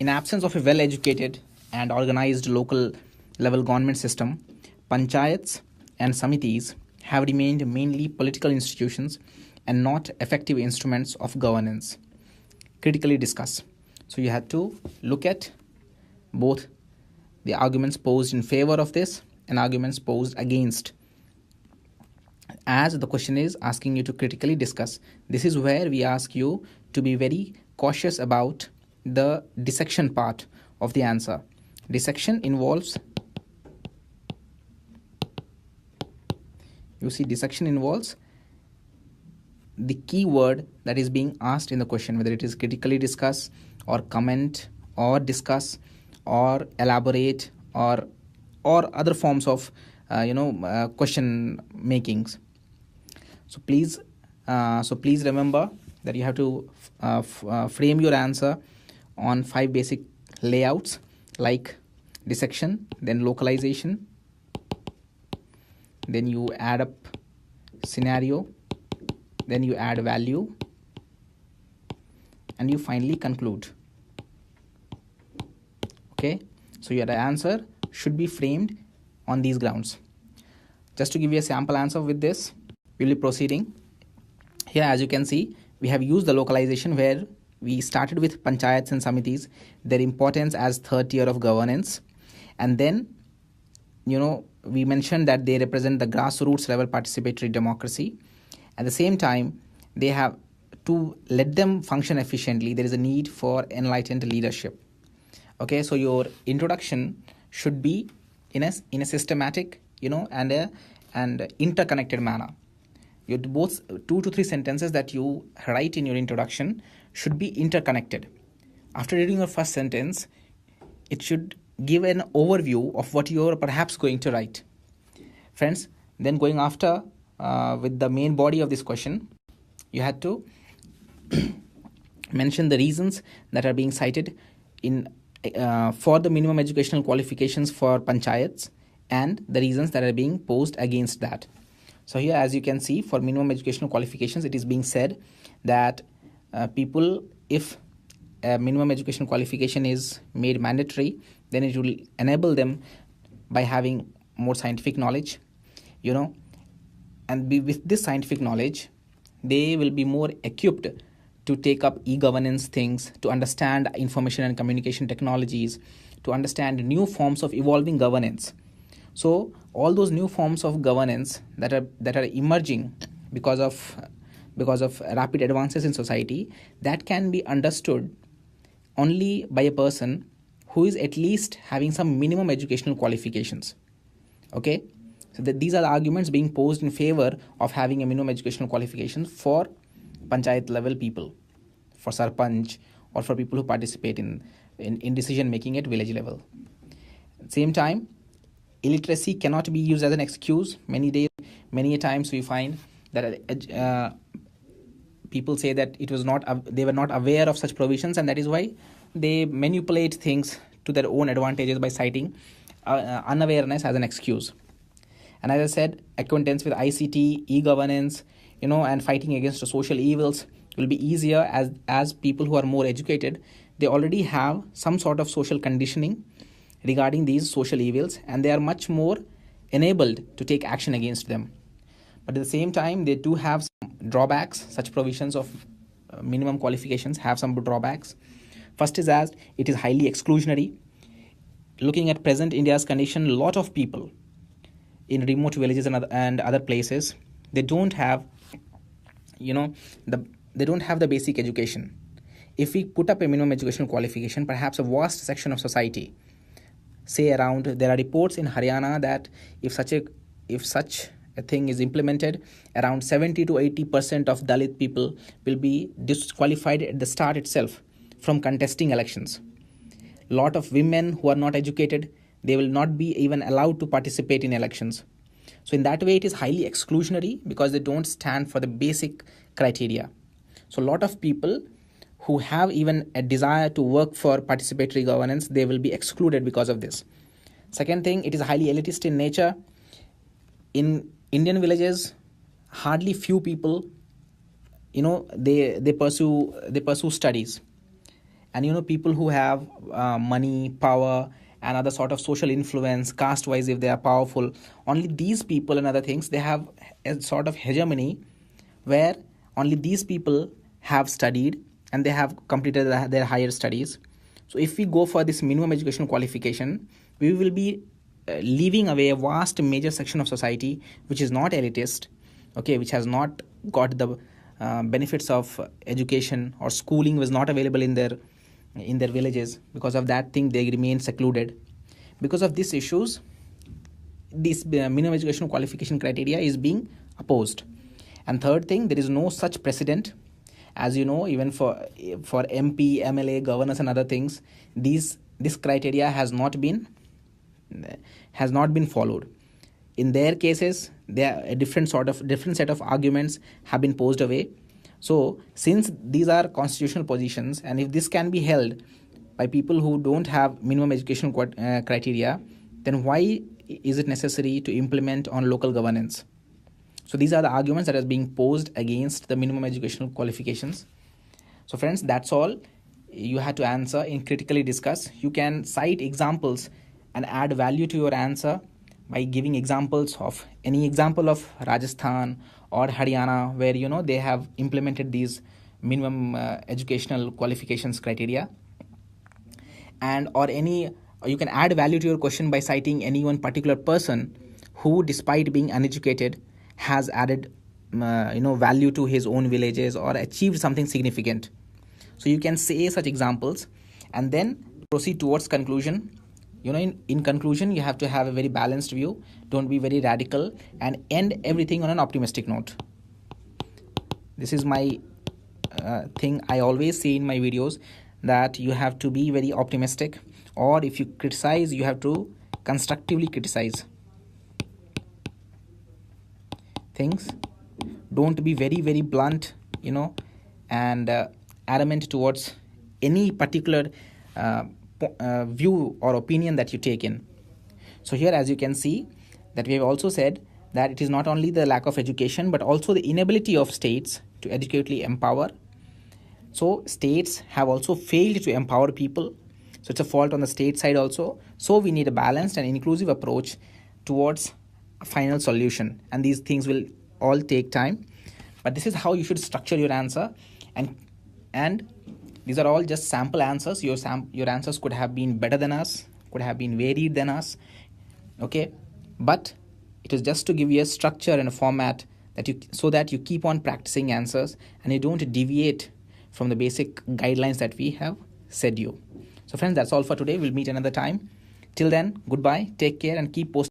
In absence of a well-educated and organized local level government system, panchayats and samitis have remained mainly political institutions and not effective instruments of governance. Critically discuss. So you have to look at both the arguments posed in favor of this and arguments posed against, as the question is asking you to critically discuss. This is where we ask you to be very cautious about the dissection part of the answer. Dissection involves, dissection involves the key word that is being asked in the question, whether it is critically discuss or comment or discuss or elaborate or other forms of question makings. So please remember that you have to frame your answer on 5 basic layouts, like dissection, then localization, then you add up scenario, then you add value, and you finally conclude. Okay, so your answer should be framed on these grounds. Just to give you a sample answer with this, we'll be proceeding. Here, as you can see, we have used the localization where we started with panchayats and samitis, their importance as third tier of governance, and then we mentioned that they represent the grassroots level participatory democracy. At the same time, they have to let them function efficiently. There is a need for enlightened leadership. Okay, so your introduction should be in a systematic, and interconnected manner. Your both 2 to 3 sentences that you write in your introduction should be interconnected. After reading your first sentence, it should give an overview of what you're perhaps going to write. Friends, then going after with the main body of this question, you had to mention the reasons that are being cited in for the minimum educational qualifications for panchayats and the reasons that are being posed against that. So here, as you can see, for minimum educational qualifications, it is being said that people, if a minimum educational qualification is made mandatory, then it will enable them by having more scientific knowledge, and with this scientific knowledge, they will be more equipped to take up e-governance things, to understand information and communication technologies, to understand new forms of evolving governance. So all those new forms of governance that are emerging because of rapid advances in society, that can be understood only by a person who is at least having some minimum educational qualifications. Okay, so these are the arguments being posed in favor of having a minimum educational qualification for panchayat level people, for sarpanch, or for people who participate in decision making at village level. At the same time, illiteracy cannot be used as an excuse. Many a times we find that people say that they were not aware of such provisions, and that is why they manipulate things to their own advantages by citing unawareness as an excuse. And as I said, acquaintance with ICT, e-governance, and fighting against social evils will be easier as people who are more educated, they already have some sort of social conditioning regarding these social evils, and they are much more enabled to take action against them. But at the same time, they do have some drawbacks. Such provisions of minimum qualifications have some drawbacks. First is as it is highly exclusionary. Looking at present India's condition, a lot of people in remote villages and other places, they don't have the basic education. If we put up a minimum educational qualification, perhaps a vast section of society, say around, there are reports in Haryana that if such a thing is implemented, around 70 to 80% of Dalit people will be disqualified at the start itself from contesting elections. Lot of women who are not educated, they will not be even allowed to participate in elections. So in that way, it is highly exclusionary because they don't stand for the basic criteria. So a lot of people who have even a desire to work for participatory governance, they will be excluded because of this. Second thing, it is highly elitist in nature. In Indian villages, hardly few people, they pursue studies. and people who have money, power, and other sort of social influence, caste wise, if they are powerful, only these people and other things, they have a sort of hegemony where only these people have studied and they have completed their higher studies. So if we go for this minimum educational qualification, we will be leaving away a vast major section of society which is not elitist, okay, which has not got the benefits of education, or schooling was not available in their villages. Because of that thing, they remain secluded. Because of these issues, this minimum educational qualification criteria is being opposed. And third thing, there is no such precedent. As you know, even for MP, MLA, governors and other things, this criteria has not been followed. In their cases, there a different set of arguments have been posed away. So since these are constitutional positions, and if this can be held by people who don't have minimum educational criteria, then why is it necessary to implement on local governance? So these are the arguments that are being posed against the minimum educational qualifications. So friends, that's all you had to answer in critically discuss. You can cite examples and add value to your answer by giving examples of any example of Rajasthan or Haryana where they have implemented these minimum educational qualifications criteria, and or you can add value to your question by citing any one particular person who, despite being uneducated, has added value to his own villages or achieved something significant. So you can say such examples and then proceed towards conclusion. In conclusion, you have to have a very balanced view. Don't be very radical, and end everything on an optimistic note. This is my thing I always say in my videos, that you have to be very optimistic, or if you criticize, you have to constructively criticize things. Don't be very, very blunt, and adamant towards any particular view or opinion that you take in. So here, as you can see, that we have also said that it is not only the lack of education, but also the inability of states to adequately empower. So states have also failed to empower people. So it's a fault on the state side also. So we need a balanced and inclusive approach towards a final solution. And these things will all take time. But this is how you should structure your answer. And these are all just sample answers. Your answers could have been better than us, could have been varied than us. Okay. But it is just to give you a structure and a format so that you keep on practicing answers and you don't deviate from the basic guidelines that we have said you. So friends, that's all for today. We'll meet another time. Till then, goodbye, take care, and keep posting.